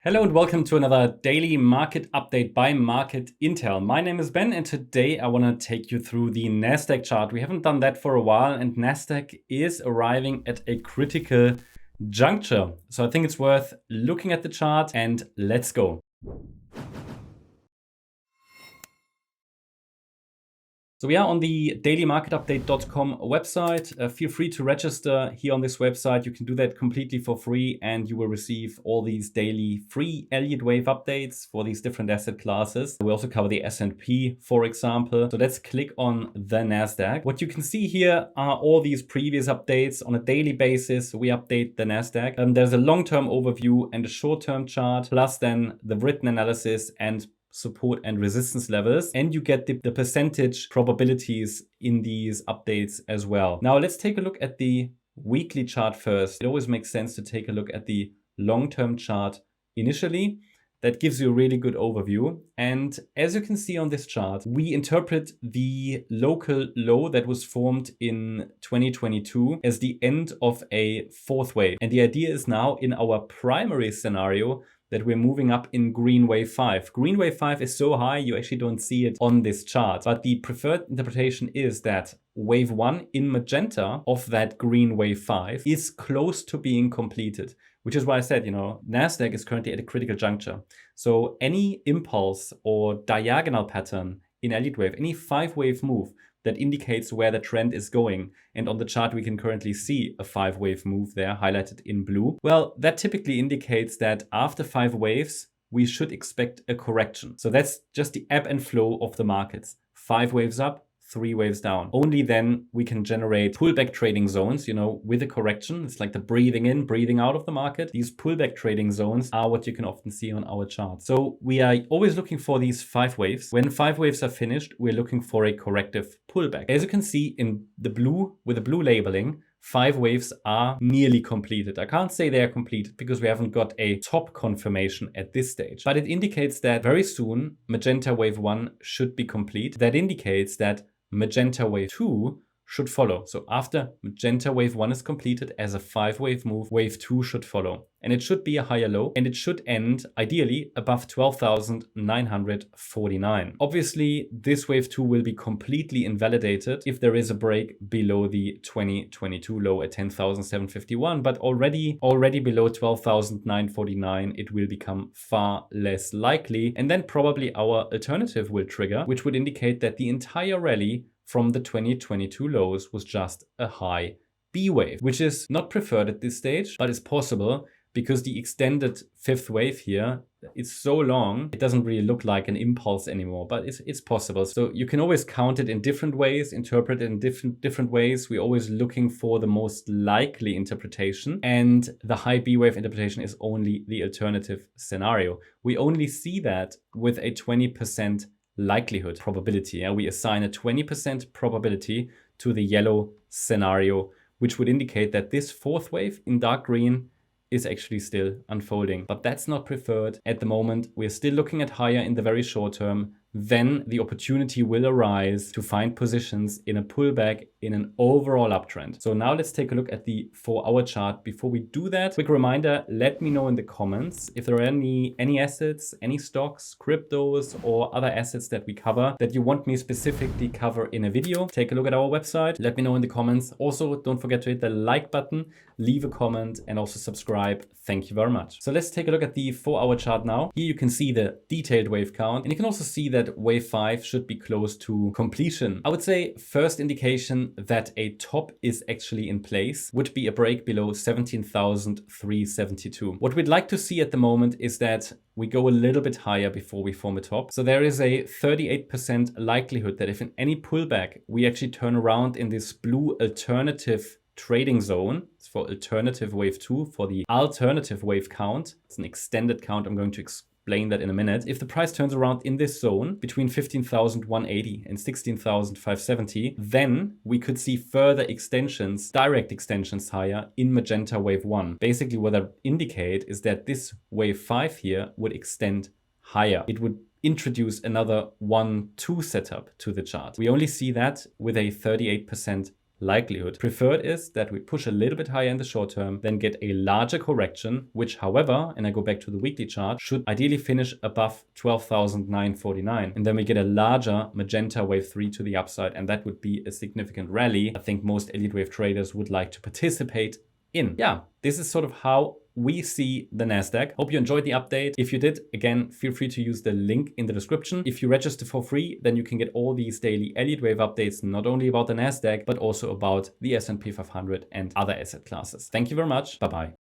Hello and welcome to another daily market update by Market Intel. My name is Ben and today I want to take you through the NASDAQ chart. We haven't done that for a while and NASDAQ is arriving at a critical juncture. So I think it's worth looking at the chart and let's go. So we are on the dailymarketupdate.com website. Feel free to register here on this website. You can do that completely for free and you will receive all these daily free Elliott-Wave updates for these different asset classes. We also cover the S&P, for example. So let's click on the NASDAQ. What you can see here are all these previous updates. On a daily basis, we update the NASDAQ. There's a long-term overview and a short-term chart, plus then the written analysis and support and resistance levels, and you get the percentage probabilities in these updates as well. Now let's take a look at the weekly chart first. It always makes sense to take a look at the long-term chart initially. That gives you a really good overview. And as you can see on this chart, we interpret the local low that was formed in 2022 as the end of a fourth wave. And the idea is now in our primary scenario that we're moving up in green wave 5. Green wave 5 is so high, you actually don't see it on this chart. But the preferred interpretation is that wave 1 in magenta of that green wave 5 is close to being completed, which is why I said, NASDAQ is currently at a critical juncture. So any impulse or diagonal pattern in Elliott-Wave, any 5-wave move that indicates where the trend is going. And on the chart, we can currently see a 5-wave move there highlighted in blue. Well, that typically indicates that after 5 waves, we should expect a correction. So that's just the ebb and flow of the markets. 5 waves up, 3 waves down. Only then we can generate pullback trading zones, with a correction. It's like the breathing in, breathing out of the market. These pullback trading zones are what you can often see on our chart. So we are always looking for these 5 waves. When 5 waves are finished, we're looking for a corrective pullback. As you can see in the blue, with the blue labeling, 5 waves are nearly completed. I can't say they are completed because we haven't got a top confirmation at this stage, but it indicates that very soon magenta wave 1 should be complete. That indicates that magenta wave 2 should follow. So after magenta wave 1 is completed as a 5-wave move, wave 2 should follow. And it should be a higher low and it should end ideally above 12,949. Obviously, this wave 2 will be completely invalidated if there is a break below the 2022 low at 10,751, but already below 12,949, it will become far less likely. And then probably our alternative will trigger, which would indicate that the entire rally from the 2022 lows was just a high B wave, which is not preferred at this stage, but it's possible because the extended 5th wave here is so long, it doesn't really look like an impulse anymore, but it's possible. So you can always count it in different ways, interpret it in different ways. We're always looking for the most likely interpretation, and the high B wave interpretation is only the alternative scenario. We only see that with a 20% likelihood probability. We assign a 20% probability to the yellow scenario, which would indicate that this 4th wave in dark green is actually still unfolding. But that's not preferred at the moment. We're still looking at higher in the very short term. Then the opportunity will arise to find positions in a pullback in an overall uptrend. So now let's take a look at the 4-hour chart. Before we do that, quick reminder, let me know in the comments if there are any assets, any stocks, cryptos, or other assets that we cover that you want me specifically cover in a video. Take a look at our website. Let me know in the comments. Also, don't forget to hit the like button, leave a comment, and also subscribe. Thank you very much. So let's take a look at the 4-hour chart now. Here you can see the detailed wave count, and you can also see that wave 5 should be close to completion. I would say first indication that a top is actually in place would be a break below 17,372. What we'd like to see at the moment is that we go a little bit higher before we form a top. So there is a 38% likelihood that if in any pullback, we actually turn around in this blue alternative trading zone. It's for alternative wave 2 for the alternative wave count. It's an extended count. I'm going to explain that in a minute. If the price turns around in this zone between 15,180 and 16,570, then we could see further extensions, direct extensions higher in magenta wave 1. Basically what I indicate is that this wave 5 here would extend higher. It would introduce another 1-2 setup to the chart. We only see that with a 38% likelihood. Preferred is that we push a little bit higher in the short term, then get a larger correction, which however, and I go back to the weekly chart, should ideally finish above 12,949. And then we get a larger magenta wave 3 to the upside, and that would be a significant rally I think most Elliott-Wave traders would like to participate in. Yeah, this is sort of how we see the NASDAQ. Hope you enjoyed the update. If you did, again, feel free to use the link in the description. If you register for free, then you can get all these daily Elliott-Wave updates, not only about the NASDAQ, but also about the S&P 500 and other asset classes. Thank you very much. Bye-bye.